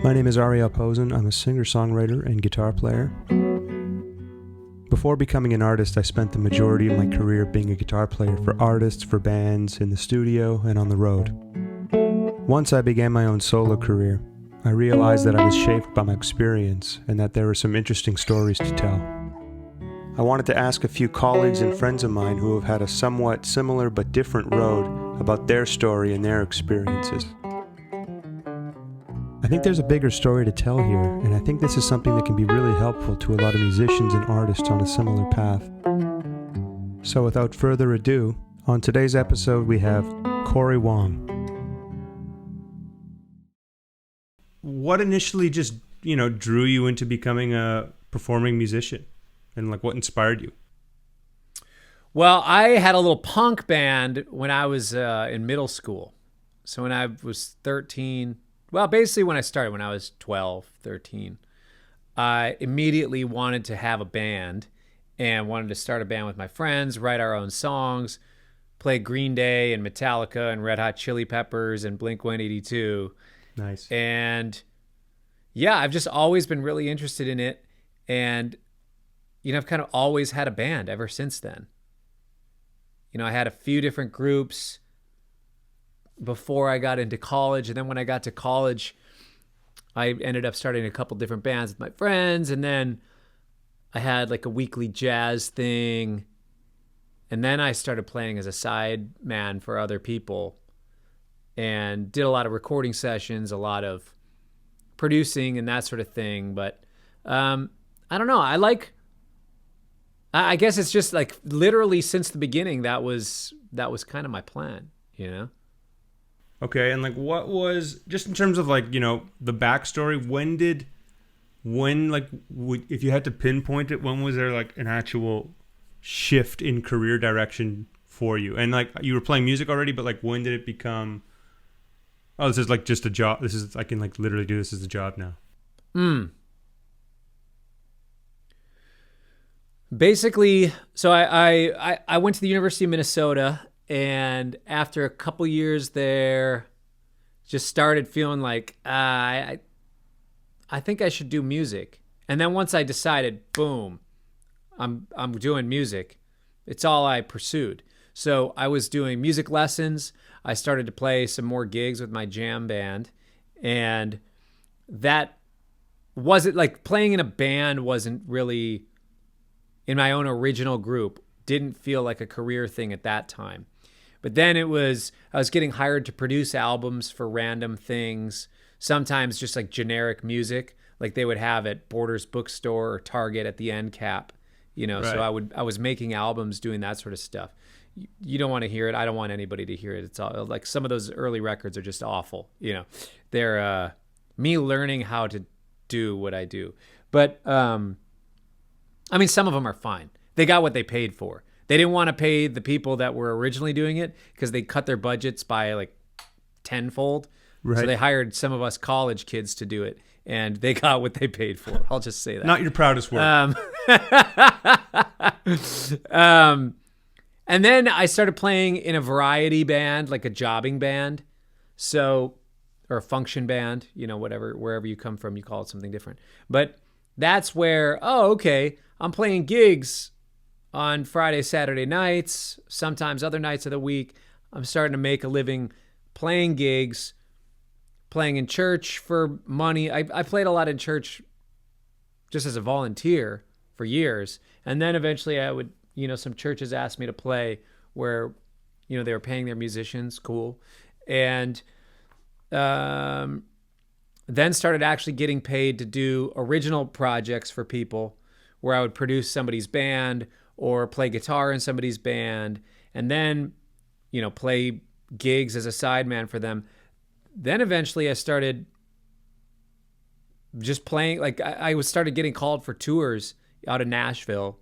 My name is Ariel Posen. I'm a singer-songwriter and guitar player. Before becoming an artist, I spent the majority of my career being a guitar player for artists, for bands, in the studio, and on the road. Once I began my own solo career, I realized that I was shaped by my experience and that there were some interesting stories to tell. I wanted to ask a few colleagues and friends of mine who have had a somewhat similar but different road about their story and their experiences. I think there's a bigger story to tell here, and I think this is something that can be really helpful to a lot of musicians and artists on a similar path. So without further ado, on today's episode we have Cory Wong. What initially just, drew you into becoming a performing musician? And what inspired you? Well, I had a little punk band when I was in middle school. So when I was 13, well, basically when I was 12, 13, I immediately wanted to have a band and wanted to start a band with my friends, write our own songs, play Green Day and Metallica and Red Hot Chili Peppers and Blink-182. Nice. And yeah, I've just always been really interested in it. And, I've kind of always had a band ever since then. I had a few different groups before I got into college. And then when I got to college, I ended up starting a couple different bands with my friends. And then I had a weekly jazz thing. And then I started playing as a side man for other people and did a lot of recording sessions, a lot of producing and that sort of thing. But I don't know. I guess it's just literally since the beginning, that was kind of my plan, Okay, and what was, just in terms of the backstory, if you had to pinpoint it, when was there an actual shift in career direction for you? And you were playing music already, but when did it become, oh, this is just a job, this is, I can literally do this as a job now? Basically, so I went to the University of Minnesota, and after a couple years there, just started feeling I think I should do music. And then once I decided, boom, I'm doing music. It's all I pursued. So I was doing music lessons. I started to play some more gigs with my jam band, and that wasn't playing in a band wasn't really in my own original group. Didn't feel like a career thing at that time. But then I was getting hired to produce albums for random things, sometimes just generic music, like they would have at Borders Bookstore or Target at the end cap, Right. So I was making albums, doing that sort of stuff. You don't want to hear it. I don't want anybody to hear it. It's all some of those early records are just awful. They're me learning how to do what I do. But some of them are fine. They got what they paid for. They didn't want to pay the people that were originally doing it because they cut their budgets by tenfold. Right. So they hired some of us college kids to do it, and they got what they paid for. I'll just say that. Not your proudest work. And then I started playing in a variety band, like a jobbing band, or a function band, whatever, wherever you come from, you call it something different. But that's where, okay, I'm playing gigs on Friday, Saturday nights, sometimes other nights of the week. I'm starting to make a living playing gigs, playing in church for money. I played a lot in church just as a volunteer for years. And then eventually I would, some churches asked me to play where, they were paying their musicians. Cool. And then started actually getting paid to do original projects for people where I would produce somebody's band or play guitar in somebody's band, and then, play gigs as a sideman for them. Then eventually I started just playing, I started getting called for tours out of Nashville,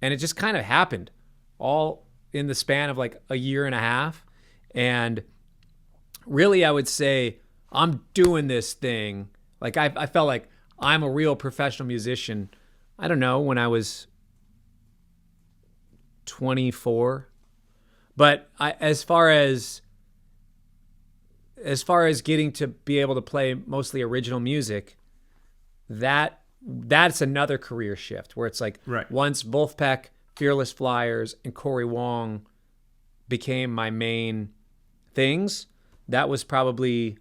and it just kind of happened all in the span of a year and a half. And really, I would say I'm doing this thing. I felt like I'm a real professional musician. I don't know, when I was 24. But as far as as far as getting to be able to play mostly original music, that's another career shift where it's like once Wolfpack, Fearless Flyers, and Cory Wong became my main things, that was probably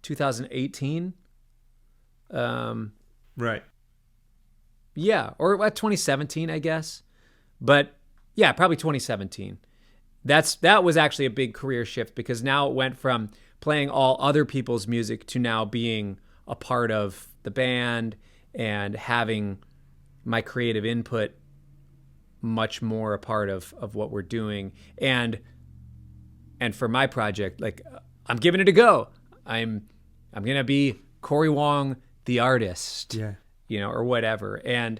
2018. Right. Yeah, or 2017, I guess. But yeah, probably 2017. That was actually a big career shift because now it went from playing all other people's music to now being a part of the band and having my creative input much more a part of what we're doing. And for my project, like I'm giving it a go. I'm gonna be Cory Wong, the artist. Yeah. Or whatever. And,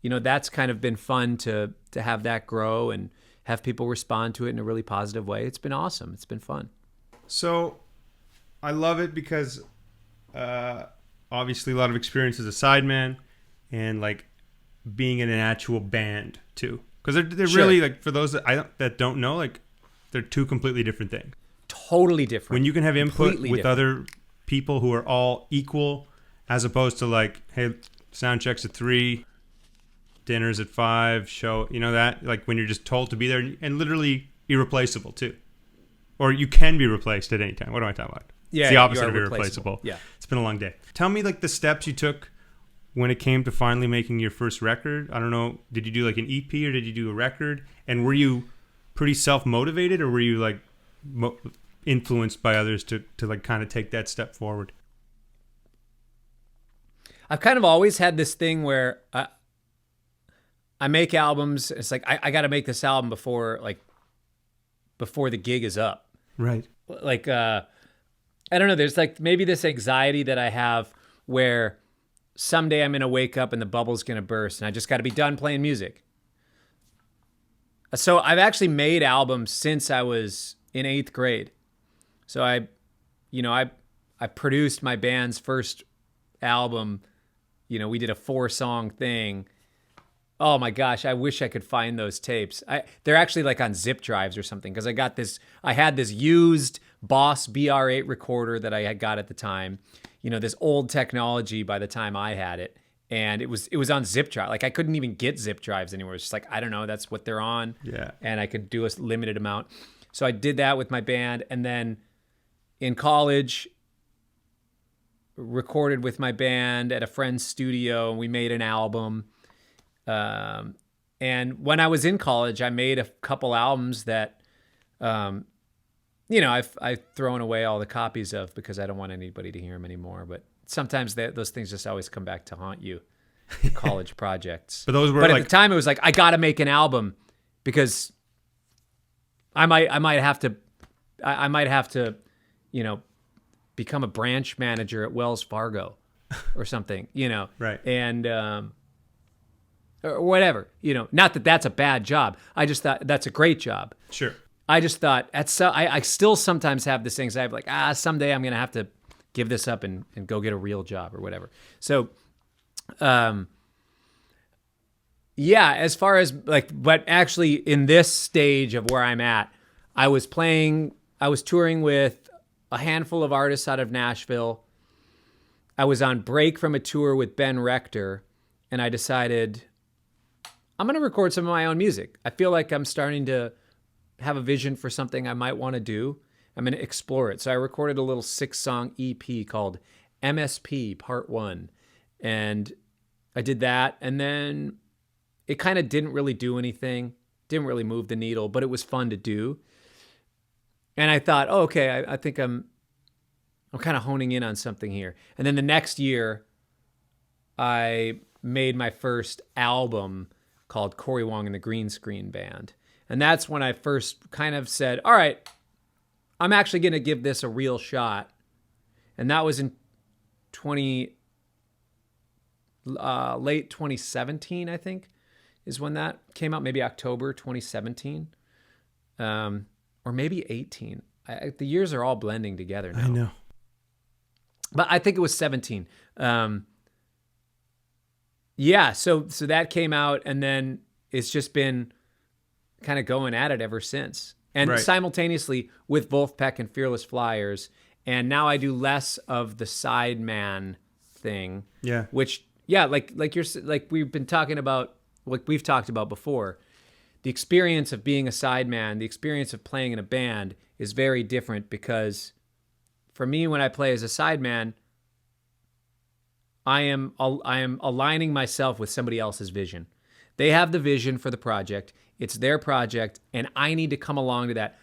that's kind of been fun to have that grow and have people respond to it in a really positive way. It's been awesome. It's been fun. So I love it because obviously a lot of experience as a sideman and like being in an actual band too. Because they're really like, for those that don't know, like they're two completely different things. Totally different. When you can have input Completely with different. other people who are all equal as opposed to like, hey, sound check's at 3, dinner's at 5, show, that, like when you're just told to be there and literally irreplaceable too. Or you can be replaced at any time. What am I talking about? Yeah, it's the opposite you are of irreplaceable. replaceable. Yeah. It's been a long day. Tell me like the steps you took when it came to finally making your first record. I don't know, did you do like an EP or did you do a record? And were you pretty self-motivated or were you like influenced by others to like kind of take that step forward? I've kind of always had this thing where I make albums. It's like I got to make this album before the gig is up. Right. Like I don't know. There's like maybe this anxiety that I have where someday I'm gonna wake up and the bubble's gonna burst, and I just got to be done playing music. So I've actually made albums since I was in 8th grade. So I produced my band's first album. We did a 4-song thing. Oh my gosh, I wish I could find those tapes. They're actually like on zip drives or something because I had this used Boss BR8 recorder that I had got at the time. This old technology by the time I had it. And it was on zip drive. Like I couldn't even get zip drives anywhere. It's just like, I don't know, that's what they're on. Yeah. And I could do a limited amount. So I did that with my band. And then in college, recorded with my band at a friend's studio, and we made an album. And when I was in college, I made a couple albums that, I've thrown away all the copies of because I don't want anybody to hear them anymore. But sometimes those things just always come back to haunt you. College projects. But those were at the time, it was like I got to make an album because I might have to, become a branch manager at Wells Fargo or something, Right. And or whatever, not that that's a bad job. I just thought that's a great job. Sure. I just thought I still sometimes have this anxiety like, someday I'm going to have to give this up and go get a real job or whatever. So, as far as but actually in this stage of where I'm at, I was touring with a handful of artists out of Nashville. I was on break from a tour with Ben Rector, and I decided I'm going to record some of my own music. I feel like I'm starting to have a vision for something I might want to do. I'm going to explore it. So I recorded a little 6-song EP called MSP Part 1. And I did that. And then it kind of didn't really do anything, didn't really move the needle, but it was fun to do. And I thought, okay, I think I'm kind of honing in on something here. And then the next year, I made my first album called Cory Wong and the Green Screen Band. And that's when I first kind of said, all right, I'm actually going to give this a real shot. And that was in late 2017, I think, is when that came out. Maybe October 2017. Or maybe 18. The years are all blending together now. I know. But I think it was 17. So that came out, and then it's just been kind of going at it ever since. And Right. simultaneously with Wolfpack and Fearless Flyers And now I do less of the sideman thing. Yeah. Which, yeah, like we've been talking about, like we've talked about before, the experience of being a sideman, the experience of playing in a band is very different, because for me, when I play as a sideman, I am aligning myself with somebody else's vision. They have the vision for the project. It's their project, and I need to come along to that.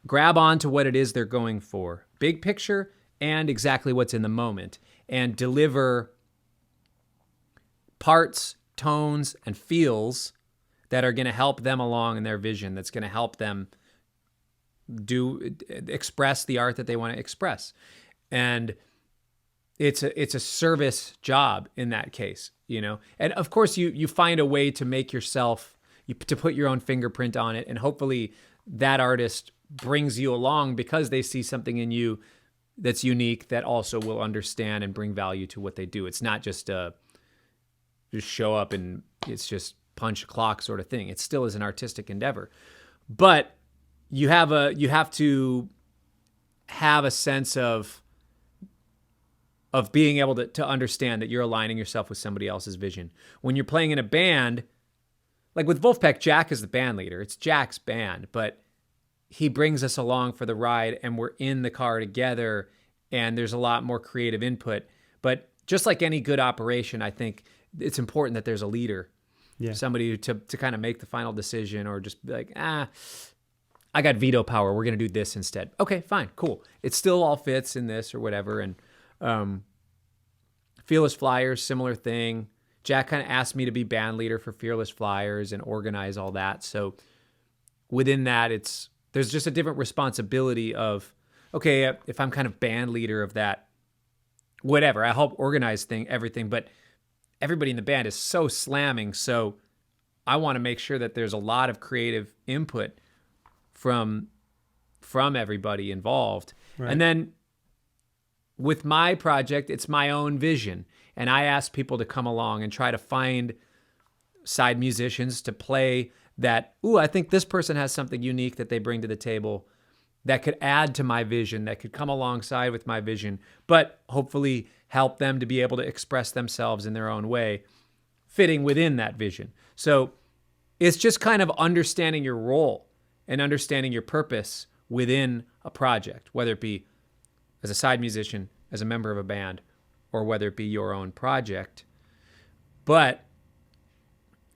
Grab on to what it is they're going for. Big picture and exactly what's in the moment. And deliver parts, tones, and feels that are going to help them along in their vision, that's going to help them express the art that they want to express. And it's a service job in that case, you know. And of course you find a way to make yourself, to put your own fingerprint on it, and hopefully that artist brings you along because they see something in you that's unique, that also will understand and bring value to what they do. It's not just show up and it's just punch a clock sort of thing. It still is an artistic endeavor. But you have to have a sense of being able to understand that you're aligning yourself with somebody else's vision. When you're playing in a band, like with Wolfpack, Jack is the band leader. It's Jack's band, but he brings us along for the ride, and we're in the car together, and there's a lot more creative input. But just like any good operation, I think it's important that there's a leader. Yeah. Somebody to kind of make the final decision, or just be like, I got veto power. We're going to do this instead. Okay, fine, cool. It still all fits in this or whatever. And Fearless Flyers, similar thing. Jack kind of asked me to be band leader for Fearless Flyers and organize all that. So within that, there's just a different responsibility of, okay, if I'm kind of band leader of that, whatever, I help organize everything, but everybody in the band is so slamming. So I want to make sure that there's a lot of creative input from everybody involved. Right. And then with my project, it's my own vision. And I ask people to come along and try to find side musicians to play that, I think this person has something unique that they bring to the table that could add to my vision, that could come alongside with my vision, but hopefully help them to be able to express themselves in their own way, fitting within that vision. So it's just kind of understanding your role and understanding your purpose within a project, whether it be as a side musician, as a member of a band, or whether it be your own project. But,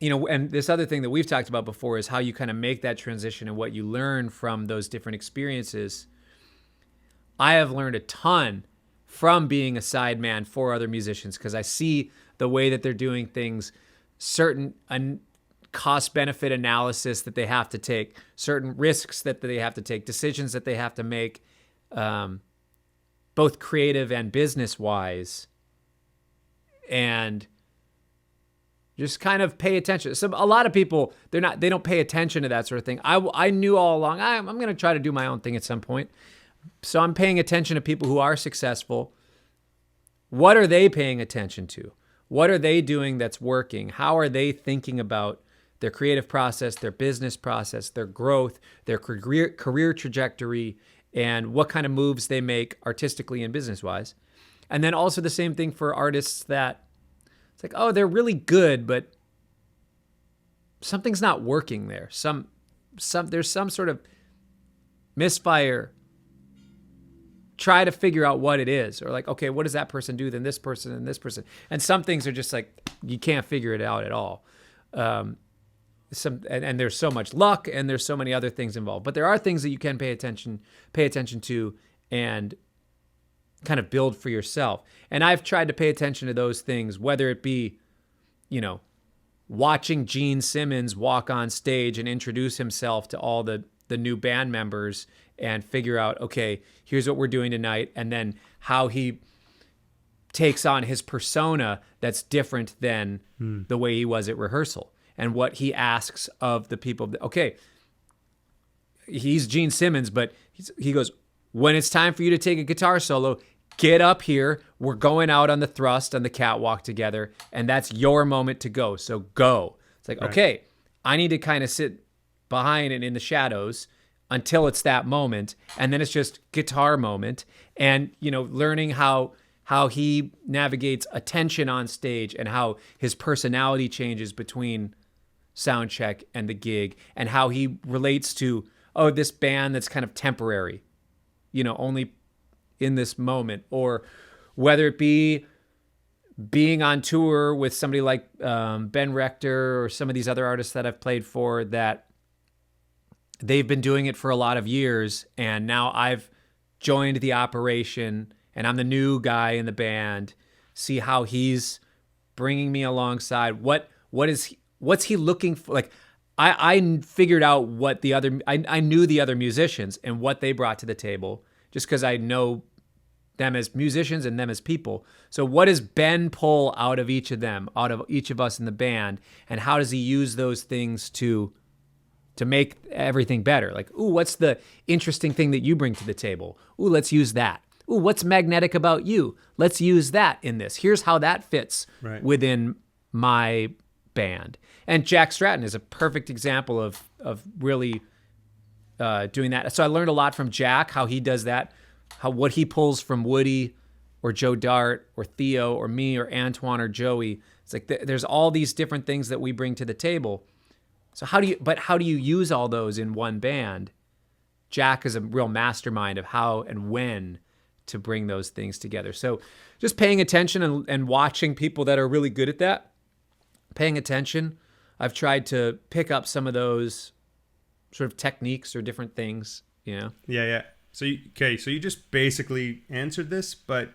and this other thing that we've talked about before is how you kind of make that transition and what you learn from those different experiences. I have learned a ton from being a sideman for other musicians, because I see the way that they're doing things, certain cost-benefit analysis that they have to take, certain risks that they have to take, decisions that they have to make, both creative and business-wise, and just kind of pay attention. A lot of people, they don't pay attention to that sort of thing. I knew all along, I'm going to try to do my own thing at some point. So I'm paying attention to people who are successful. What are they paying attention to? What are they doing that's working? How are they thinking about their creative process, their business process, their growth, their career trajectory, and what kind of moves they make artistically and business-wise? And then also the same thing for artists that it's like, they're really good, but something's not working there. There's some sort of misfire. Try to figure out what it is, or like, okay, what does that person do? Then this person and this person. And some things are just like, you can't figure it out at all. And there's so much luck, and there's so many other things involved. But there are things that you can pay attention to and kind of build for yourself. And I've tried to pay attention to those things, whether it be, watching Gene Simmons walk on stage and introduce himself to all the new band members and figure out, okay, here's what we're doing tonight, and then how he takes on his persona that's different than the way he was at rehearsal, and what he asks of the people. Okay, he's Gene Simmons, but he goes, when it's time for you to take a guitar solo, get up here. We're going out on the thrust, on the catwalk together, and that's your moment to go. So go. It's like, right. Okay, I need to kind of sit behind and in the shadows. until it's that moment, and then it's just guitar moment, and learning how he navigates attention on stage and how his personality changes between sound check and the gig, and how he relates to this band that's kind of temporary, only in this moment, or whether it be being on tour with somebody like Ben Rector or some of these other artists that I've played for, that they've been doing it for a lot of years, and now I've joined the operation and I'm the new guy in the band. See how he's bringing me alongside. What's he looking for? Like, I figured out what I knew the other musicians and what they brought to the table, just because I know them as musicians and them as people. So what does Ben pull out of each of them, out of each of us in the band, and how does he use those things to make everything better? Like, ooh, what's the interesting thing that you bring to the table? Ooh, let's use that. Ooh, what's magnetic about you? Let's use that in this. Here's how that fits within my band. And Jack Stratton is a perfect example of really doing that. So I learned a lot from Jack, how he does that, what he pulls from Woody or Joe Dart or Theo or me or Antoine or Joey. It's like there's all these different things that we bring to the table. So how do you use all those in one band? Jack is a real mastermind of how and when to bring those things together. So just paying attention and watching people that are really good at that, paying attention. I've tried to pick up some of those sort of techniques or different things, Yeah. So you just basically answered this, but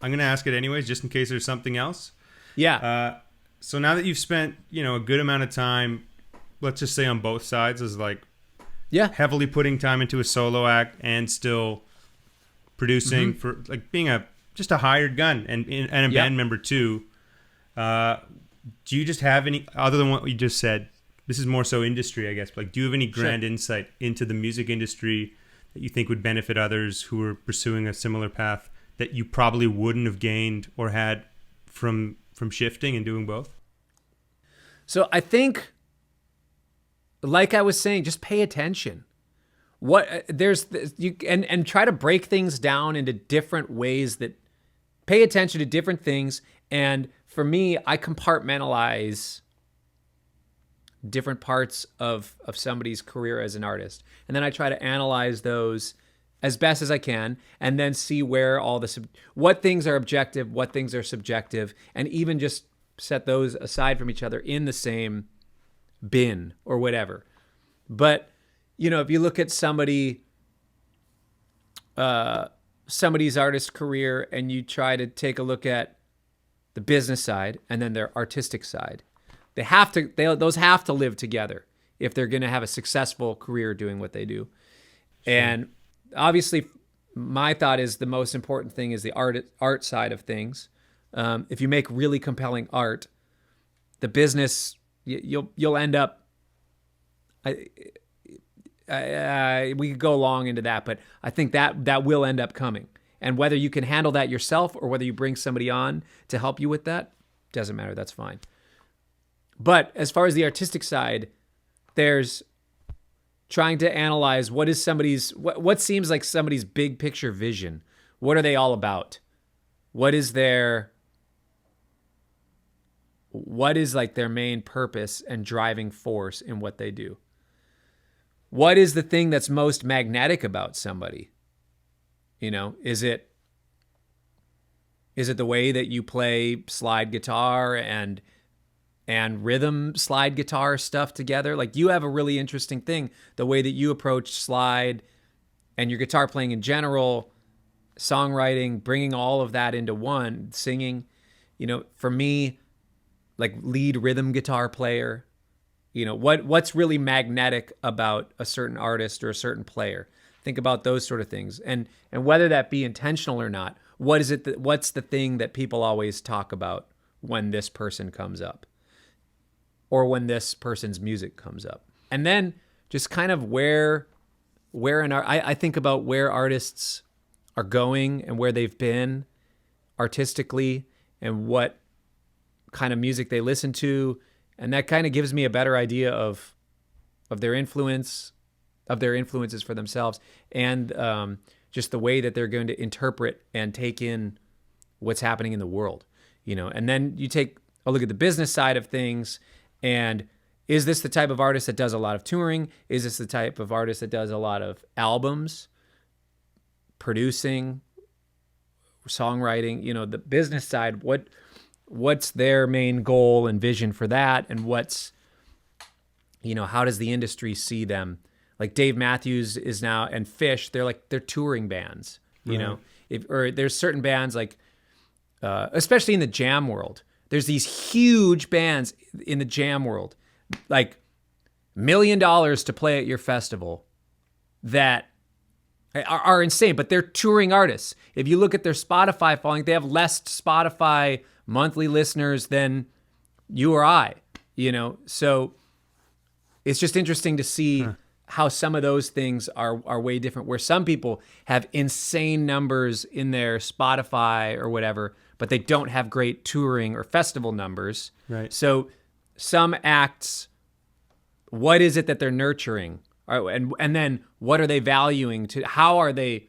I'm going to ask it anyways, just in case there's something else. Yeah. So now that you've spent, a good amount of time, let's just say on both sides, as like heavily putting time into a solo act and still producing for like being just a hired gun and a band member too. Do you just have any, other than what you just said, this is more so industry, I guess, but like, do you have any grand insight into the music industry that you think would benefit others who are pursuing a similar path that you probably wouldn't have gained or had from shifting and doing both? So I think, like I was saying, just pay attention. And try to break things down into different ways, that pay attention to different things. And for me, I compartmentalize different parts of somebody's career as an artist. And then I try to analyze those as best as I can, and then see where what things are objective, what things are subjective, and even just set those aside from each other in the same bin or whatever. But, if you look at somebody's artist career and you try to take a look at the business side and then their artistic side, those have to live together if they're going to have a successful career doing what they do. Sure. And obviously, my thought is the most important thing is the art side of things. If you make really compelling art, the business, you'll end up. We could go long into that, but I think that will end up coming. And whether you can handle that yourself or whether you bring somebody on to help you with that, doesn't matter. That's fine. But as far as the artistic side, there's trying to analyze what seems like somebody's big picture vision. What are they all about? What is like their main purpose and driving force in what they do? What is the thing that's most magnetic about somebody? Is it the way that you play slide guitar and rhythm slide guitar stuff together? Like, you have a really interesting thing, the way that you approach slide and your guitar playing in general, songwriting, bringing all of that into one, singing. For me, like lead rhythm guitar player, what's really magnetic about a certain artist or a certain player? Think about those sort of things, and whether that be intentional or not. What's the thing that people always talk about when this person comes up, or when this person's music comes up? And then just kind of I think about where artists are going and where they've been artistically, and what kind of music they listen to, and that kind of gives me a better idea of their influence of their influences for themselves, and just the way that they're going to interpret and take in what's happening in the world, and then you take a look at the business side of things, and is this the type of artist that does a lot of touring? Is this the type of artist that does a lot of albums, producing, songwriting? The business side, what's their main goal and vision for that, and what's, how does the industry see them? Like Dave Matthews is now, and Fish, they're touring bands, or there's certain bands like, especially in the jam world, there's these huge bands in the jam world, like $1 million to play at your festival, that are insane, but they're touring artists. If you look at their Spotify following, they have less Spotify monthly listeners than you or I, so it's just interesting to see how some of those things are way different, where some people have insane numbers in their Spotify or whatever, but they don't have great touring or festival numbers. Right. So some acts, what is it that they're nurturing? And then what are they valuing? How are they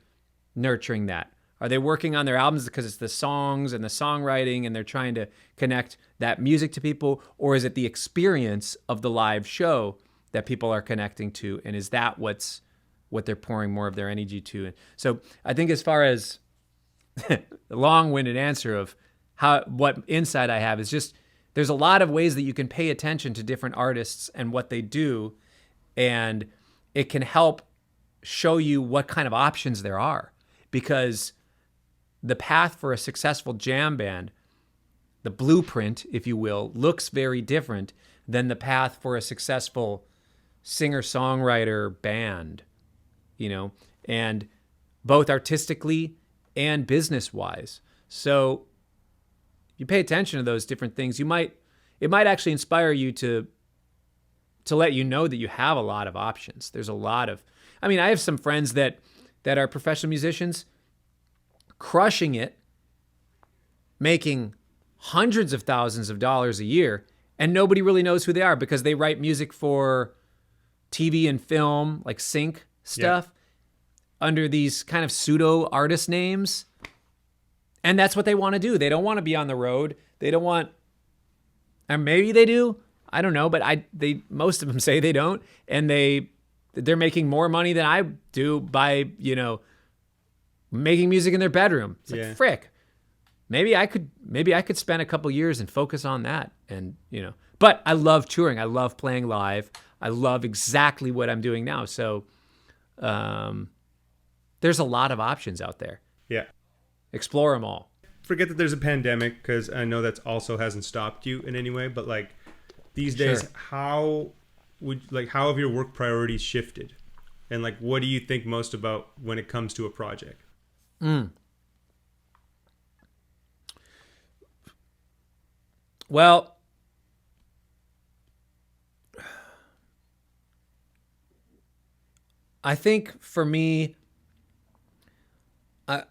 nurturing that? Are they working on their albums because it's the songs and the songwriting and they're trying to connect that music to people? Or is it the experience of the live show that people are connecting to? And is that what they're pouring more of their energy to? And so I think, as far as the long-winded answer of what insight I have, is just there's a lot of ways that you can pay attention to different artists and what they do, and it can help show you what kind of options there are, because the path for a successful jam band, the blueprint, if you will, looks very different than the path for a successful singer-songwriter band, and both artistically and business-wise. So you pay attention to those different things. It might actually inspire you to let you know that you have a lot of options. There's a lot of, I have some friends that are professional musicians, crushing it, making hundreds of thousands of dollars a year, and nobody really knows who they are because they write music for TV and film, like sync stuff, under these kind of pseudo artist names. And that's what they want to do. They don't want to be on the road. They don't want, and maybe they do, I don't know, but most of them say they don't, and they're making more money than I do by, making music in their bedroom. It's like, frick. Maybe I could spend a couple years and focus on that. And, but I love touring. I love playing live. I love exactly what I'm doing now. So there's a lot of options out there. Yeah. Explore them all. Forget that there's a pandemic, because I know that also hasn't stopped you in any way. But like these days, Sure. how have your work priorities shifted? And like, what do you think most about when it comes to a project? Well, I think for me,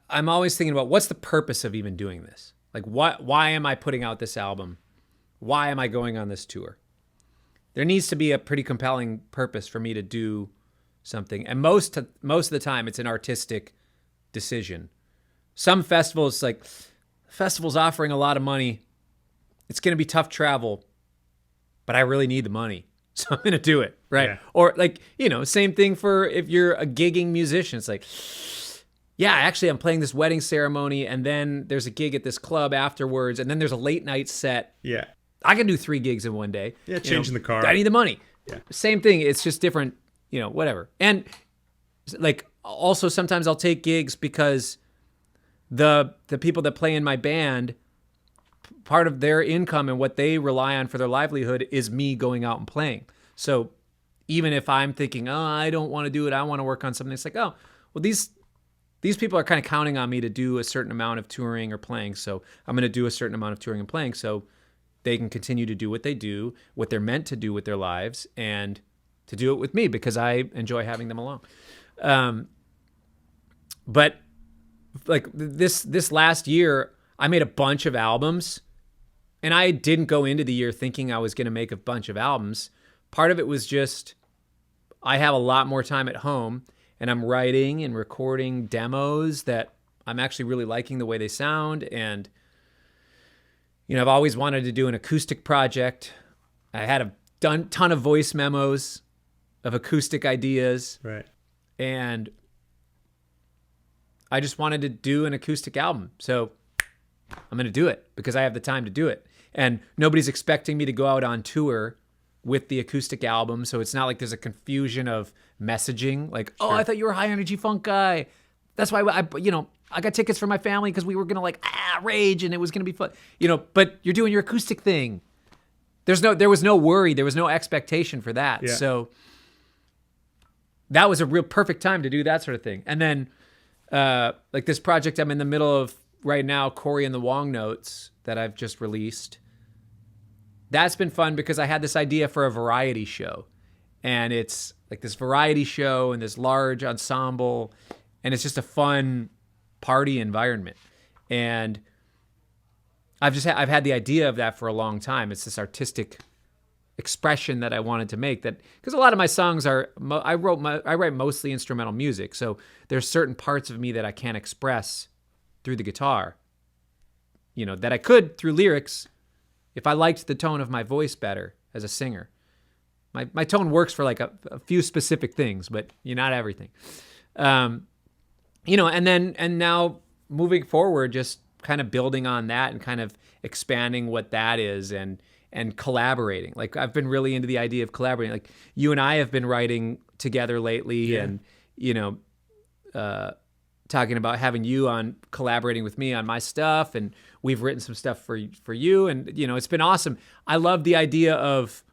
I'm always thinking about what's the purpose of even doing this? Like, why am I putting out this album? Why am I going on this tour? There needs to be a pretty compelling purpose for me to do something. And most of the time, it's an artistic decision. Some festivals, like festivals offering a lot of money, it's going to be tough travel, but I really need the money, so I'm going to do it, right? Yeah. Or like, same thing for if you're a gigging musician. It's like, yeah, actually I'm playing this wedding ceremony, and then there's a gig at this club afterwards, and then there's a late night set. Yeah. I can do 3 gigs in one day. Yeah, changing the car. I need the money. Yeah. Same thing. It's just different, whatever. And like, also sometimes I'll take gigs because the people that play in my band, part of their income and what they rely on for their livelihood is me going out and playing. So even if I'm thinking, I don't want to do it, I want to work on something, it's like, well, these people are kind of counting on me to do a certain amount of touring or playing. So I'm going to do a certain amount of touring and playing so they can continue to do what they do, what they're meant to do with their lives, and to do it with me because I enjoy having them along. But like this last year, I made a bunch of albums, and I didn't go into the year thinking I was going to make a bunch of albums. Part of it was just I have a lot more time at home, and I'm writing and recording demos that I'm actually really liking the way they sound. And, I've always wanted to do an acoustic project. I had a ton of voice memos of acoustic ideas. Right. And I just wanted to do an acoustic album. So I'm going to do it because I have the time to do it. And nobody's expecting me to go out on tour with the acoustic album. So it's not like there's a confusion of messaging. Like, Sure. oh, I thought you were a high energy funk guy. That's why I got tickets for my family because we were going to rage and it was going to be fun. But you're doing your acoustic thing. There was no worry. There was no expectation for that. Yeah. So that was a real perfect time to do that sort of thing. And then this project I'm in the middle of right now, Cory and the Wong Notes, that I've just released. That's been fun because I had this idea for a variety show. And it's like this variety show and this large ensemble. And it's just a fun party environment. And I've had the idea of that for a long time. It's this artistic expression that I wanted to make, that because a lot of my songs I write mostly instrumental music. So there's certain parts of me that I can't express through the guitar, that I could through lyrics if I liked the tone of my voice better as a singer. My tone works for a few specific things, but not everything. And now moving forward, just kind of building on that and kind of expanding what that is and collaborating. Like I've been really into the idea of collaborating. Like you and I have been writing together lately, Yeah. and talking about having you on, collaborating with me on my stuff, and we've written some stuff for you, and it's been awesome. I love the idea of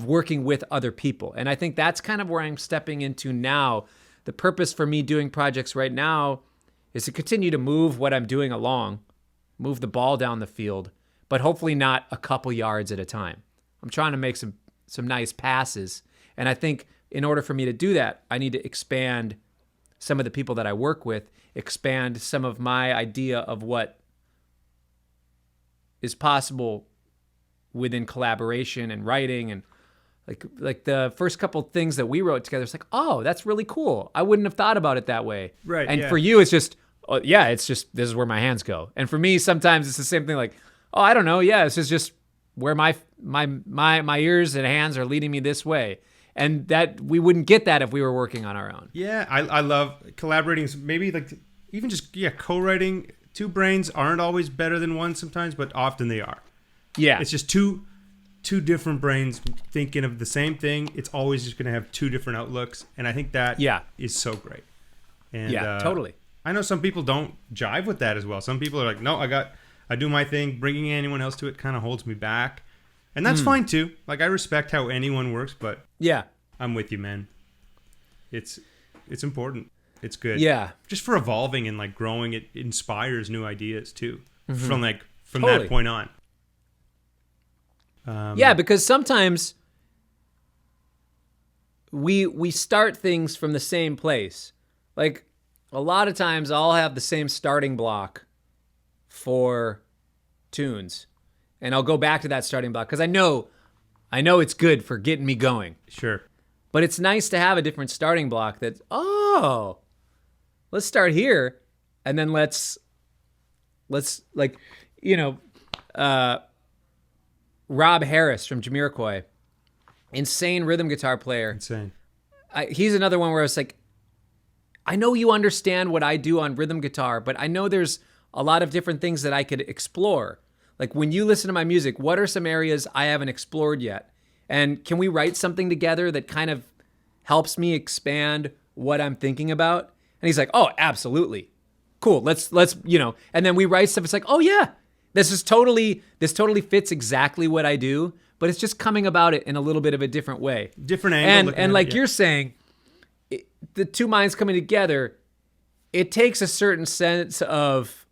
working with other people, and I think that's kind of where I'm stepping into now. The purpose for me doing projects right now is to continue to move what I'm doing along, move the ball down the field, but hopefully not a couple yards at a time. I'm trying to make some nice passes. And I think in order for me to do that, I need to expand some of the people that I work with, expand some of my idea of what is possible within collaboration and writing. And like the first couple things that we wrote together, it's like, oh, that's really cool. I wouldn't have thought about it that way. Right. And yeah. for you, it's just, it's just, this is where my hands go. And for me, sometimes it's the same thing. Like, oh, I don't know. Yeah, this is just where my ears and hands are leading me this way. And that we wouldn't get that if we were working on our own. Yeah, I love collaborating. Maybe even just co-writing. Two brains aren't always better than one sometimes, but often they are. Yeah. It's just two different brains thinking of the same thing. It's always just going to have two different outlooks, and I think that is so great. And totally. I know some people don't jive with that as well. Some people are like, no, I do my thing. Bringing anyone else to it kind of holds me back. And that's fine too. Like I respect how anyone works, but yeah, I'm with you, man. It's important. It's good. Yeah. Just for evolving and growing, it inspires new ideas too. From Totally. that point on. Yeah, because sometimes we start things from the same place. Like a lot of times I'll have the same starting block for tunes, and I'll go back to that starting block because I know it's good for getting me going. Sure. But it's nice to have a different starting block that's, let's start here, and then let's Rob Harris from Jamiroquai, insane rhythm guitar player. Insane. He's another one where I was like, I know you understand what I do on rhythm guitar, but I know there's a lot of different things that I could explore. Like when you listen to my music, what are some areas I haven't explored yet? And can we write something together that kind of helps me expand what I'm thinking about? And he's like, oh, absolutely. Cool. Let's, and then we write stuff. It's like, oh yeah, this totally fits exactly what I do, but it's just coming about it in a little bit of a different way. Different angle. And like you're saying, the two minds coming together, it takes a certain sense of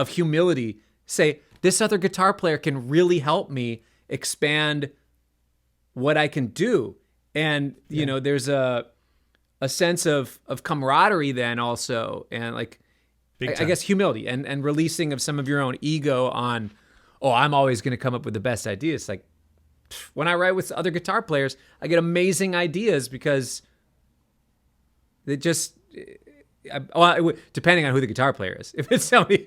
humility. Say, this other guitar player can really help me expand what I can do. And, there's a sense of camaraderie then also. And I guess humility and releasing of some of your own ego on, I'm always going to come up with the best ideas. Like, when I write with other guitar players, I get amazing ideas because they just, depending on who the guitar player is. If it's somebody,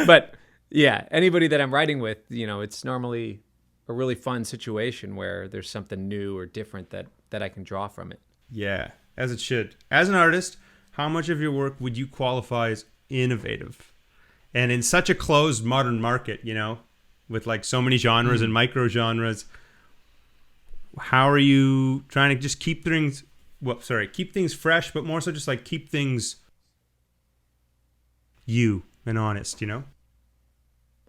but yeah, anybody that I'm writing with, it's normally a really fun situation where there's something new or different that I can draw from it. Yeah, as it should. As an artist, how much of your work would you qualify as innovative? And in such a closed modern market, with like so many genres and micro genres, how are you trying to just keep things fresh, but more so just like keep things you and honest,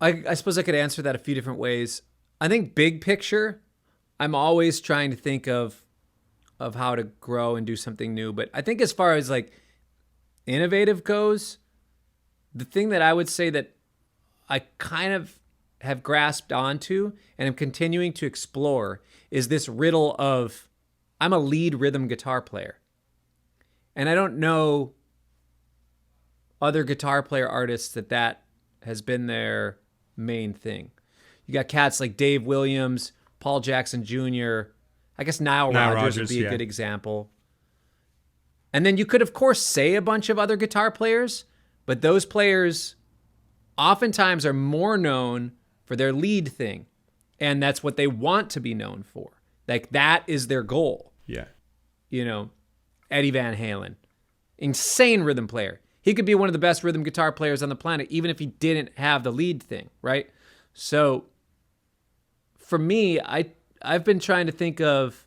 I suppose I could answer that a few different ways. I think big picture, I'm always trying to think of how to grow and do something new. But I think as far as like innovative goes, the thing that I would say that I kind of have grasped onto and am continuing to explore is this riddle of I'm a lead rhythm guitar player. And I don't know other guitar player artists that has been their main thing. You got cats like Dave Williams, Paul Jackson Jr., I guess Nile Rodgers would be a good example. And then you could, of course, say a bunch of other guitar players, but those players oftentimes are more known for their lead thing. And that's what they want to be known for. Like, that is their goal. Yeah. Eddie Van Halen, insane rhythm player. He could be one of the best rhythm guitar players on the planet, even if he didn't have the lead thing, right? So for me, I've been trying to think of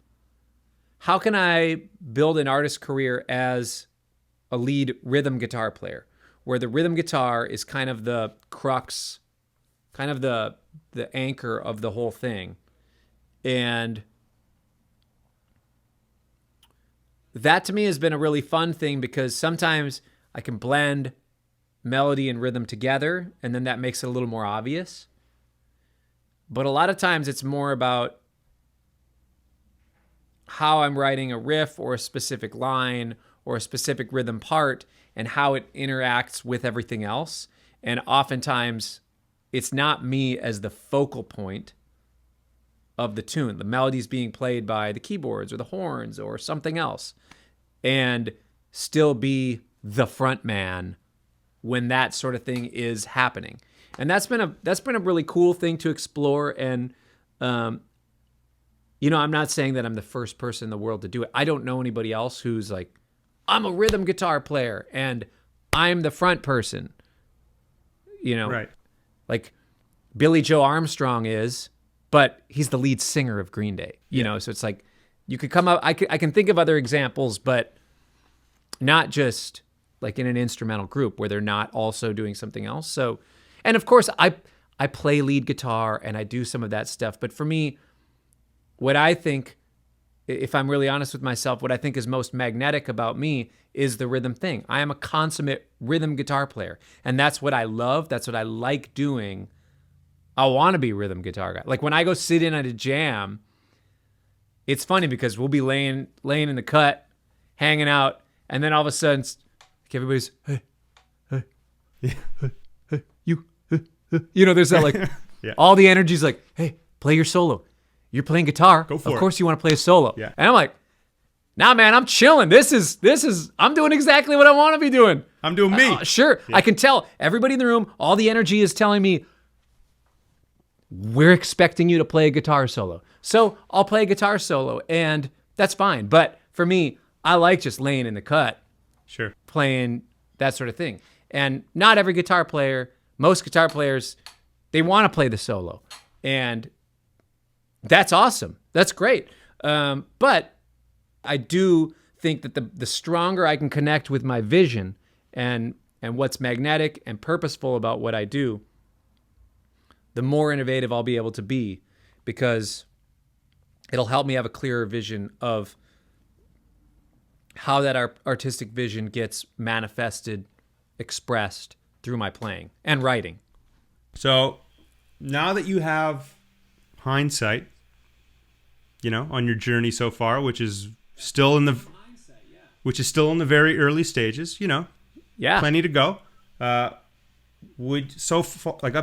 how can I build an artist career as a lead rhythm guitar player, where the rhythm guitar is kind of the crux, kind of the anchor of the whole thing. And that to me has been a really fun thing because sometimes I can blend melody and rhythm together, and then that makes it a little more obvious. But a lot of times it's more about how I'm writing a riff or a specific line or a specific rhythm part and how it interacts with everything else. And oftentimes it's not me as the focal point of the tune. The melody's being played by the keyboards or the horns or something else, and still be the front man when that sort of thing is happening. And that's been a really cool thing to explore. And I'm not saying that I'm the first person in the world to do it. I don't know anybody else who's like, I'm a rhythm guitar player and I'm the front person. Right. Like Billy Joe Armstrong is, but he's the lead singer of Green Day. So it's like you could come up. I can think of other examples, but not just like in an instrumental group where they're not also doing something else. So, and of course I play lead guitar and I do some of that stuff. But for me, what I think, if I'm really honest with myself, what I think is most magnetic about me is the rhythm thing. I am a consummate rhythm guitar player, and that's what I love. That's what I like doing. I want to be a rhythm guitar guy. Like when I go sit in at a jam, it's funny because we'll be laying in the cut, hanging out, and then all of a sudden, everybody's, hey, you, there's that like, yeah. All the energy's like, hey, play your solo. You're playing guitar. Go for it. Of course you want to play a solo. Yeah. And I'm like, nah, man, I'm chilling. This is, I'm doing exactly what I want to be doing. I'm doing me. Sure. Yeah. I can tell everybody in the room, all the energy is telling me, we're expecting you to play a guitar solo. So I'll play a guitar solo and that's fine. But for me, I like just laying in the cut. Sure. Playing that sort of thing. And not every guitar player, most guitar players, they want to play the solo. And that's awesome. That's great. But I do think that the stronger I can connect with my vision and what's magnetic and purposeful about what I do, the more innovative I'll be able to be, because it'll help me have a clearer vision of how that artistic vision gets manifested, expressed through my playing and writing. So now that you have hindsight, on your journey so far, which is still in the very early stages, yeah, plenty to go. Up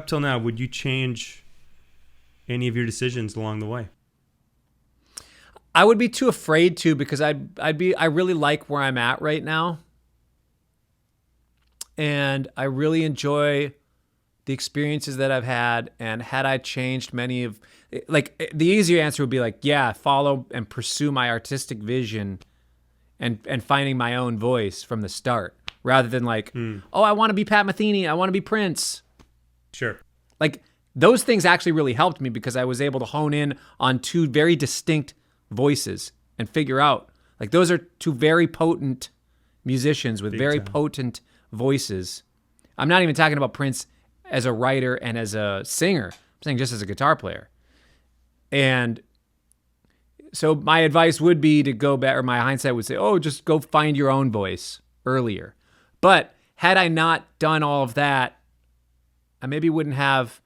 till now, would you change any of your decisions along the way? I would be too afraid to, because I really like where I'm at right now. And I really enjoy the experiences that I've had. And had I changed many of, like, the easier answer would be like, yeah, follow and pursue my artistic vision and finding my own voice from the start, rather than like, oh, I want to be Pat Metheny, I want to be Prince. Sure. Like, those things actually really helped me, because I was able to hone in on two very distinct voices and figure out, like, those are two very potent musicians with very potent voices. I'm not even talking about Prince as a writer and as a singer. I'm saying just as a guitar player. And so my advice would be to go back, or my hindsight would say, oh, just go find your own voice earlier. But had I not done all of that, I maybe wouldn't have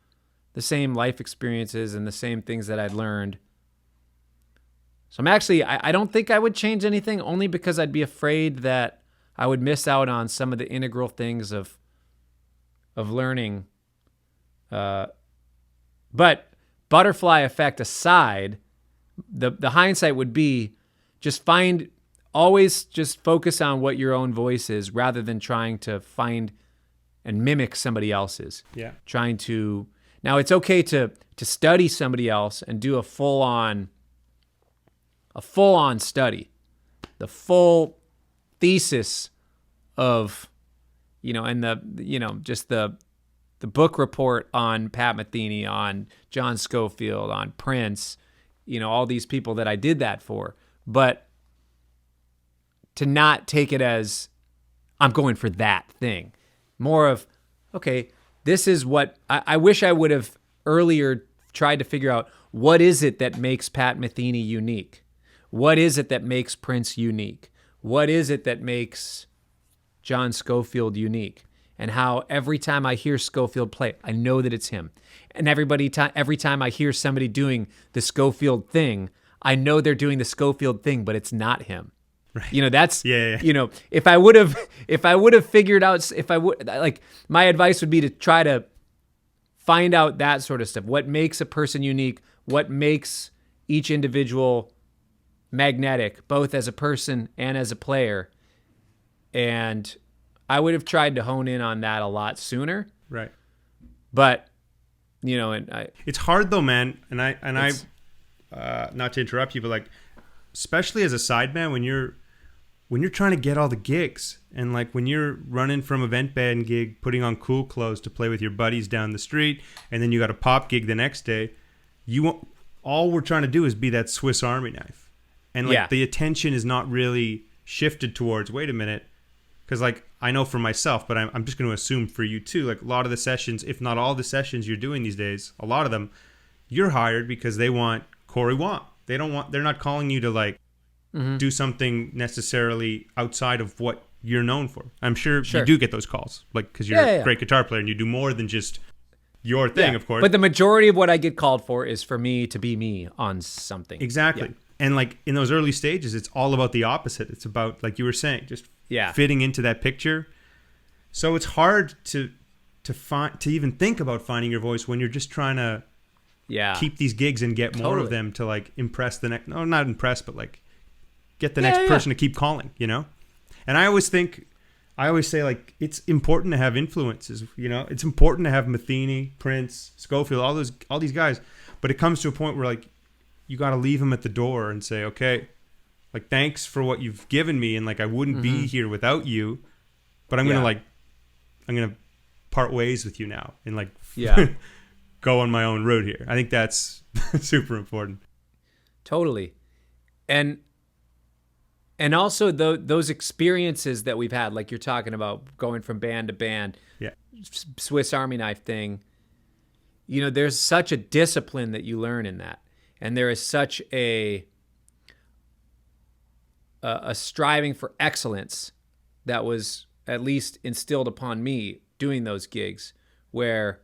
the same life experiences and the same things that I'd learned. So I'm actually, I don't think I would change anything, only because I'd be afraid that I would miss out on some of the integral things of learning. But butterfly effect aside, the hindsight would be always just focus on what your own voice is, rather than trying to find and mimic somebody else's. Yeah. Now it's okay to study somebody else and do a full on study, the full thesis of, and just the book report on Pat Metheny, on John Scofield, on Prince, all these people that I did that for, but to not take it as I'm going for that thing. More of, okay, this is what I wish I would have earlier tried to figure out. What is it that makes Pat Metheny unique? What is it that makes Prince unique? What is it that makes John Scofield unique? And how every time I hear Scofield play, I know that it's him. And every time I hear somebody doing the Scofield thing, I know they're doing the Scofield thing, but it's not him. Right. That's, if I would have figured out, my advice would be to try to find out that sort of stuff. What makes a person unique? What makes each individual magnetic, both as a person and as a player? And I would have tried to hone in on that a lot sooner. Right. But, it's hard though, man. And I not to interrupt you, but like, especially as a sideman, when you're trying to get all the gigs, and like when you're running from event band gig, putting on cool clothes to play with your buddies down the street, and then you got a pop gig the next day, all we're trying to do is be that Swiss Army knife. And like the attention is not really shifted towards, wait a minute, because like I know for myself, but I'm just going to assume for you too, like a lot of the sessions, if not all the sessions you're doing these days, a lot of them, you're hired because they want Cory Wong. They're not calling you to like do something necessarily outside of what you're known for. I'm sure you do get those calls, like, because you're a great guitar player and you do more than just your thing, of course. But the majority of what I get called for is for me to be me on something. Exactly. Yeah. And like in those early stages, it's all about the opposite. It's about, like you were saying, just fitting into that picture. So it's hard to even think about finding your voice when you're just trying to keep these gigs and get more of them to like impress the next, no, not impress, but like get the next person to keep calling, And I always say like, it's important to have influences, it's important to have Metheny, Prince, Scofield, all these guys, but it comes to a point where like, you got to leave them at the door and say, okay, like, thanks for what you've given me. And like, I wouldn't be here without you, but I'm going to part ways with you now and like, go on my own road here. I think that's super important. Totally. And also those experiences that we've had, like you're talking about going from band to band, Swiss Army knife thing, there's such a discipline that you learn in that. And there is such a striving for excellence that was at least instilled upon me doing those gigs, where,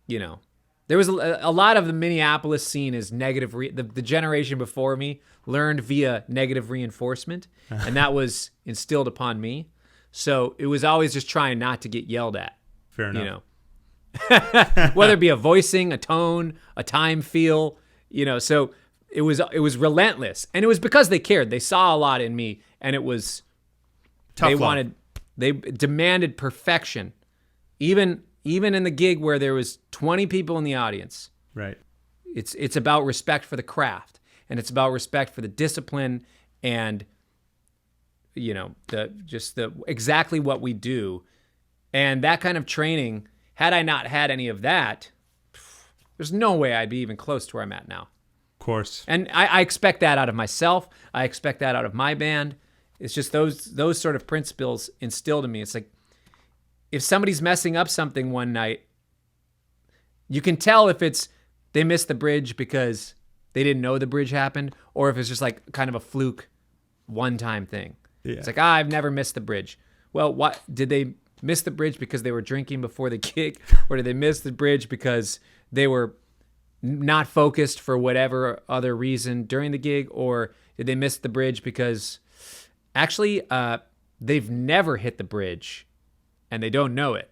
there was a lot of the Minneapolis scene is negative. The generation before me learned via negative reinforcement, and that was instilled upon me. So it was always just trying not to get yelled at. Fair enough. Whether it be a voicing, a tone, a time feel, so it was relentless. And it was because they cared. They saw a lot in me, and it was Tough love. They demanded perfection. Even in the gig where there was 20 people in the audience. Right. It's about respect for the craft, and it's about respect for the discipline and the exactly what we do. And that kind of training, had I not had any of that, there's no way I'd be even close to where I'm at now. Of course. And I expect that out of myself. I expect that out of my band. It's just those sort of principles instilled in me. It's like, if somebody's messing up something one night, you can tell if it's they missed the bridge because they didn't know the bridge happened, or if it's just like kind of a fluke one-time thing. Yeah. It's like, I've never missed the bridge. Well, what did they miss the bridge because they were drinking before the gig, or did they miss the bridge because they were not focused for whatever other reason during the gig, or did they miss the bridge because actually they've never hit the bridge and they don't know it?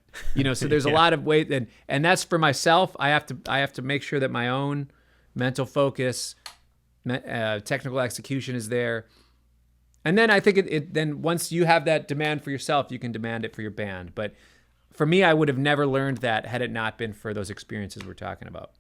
So there's a lot of ways, and that's for myself. I have to make sure that my own mental focus, technical execution is there. And then I think then once you have that demand for yourself, you can demand it for your band. But for me, I would have never learned that had it not been for those experiences we're talking about.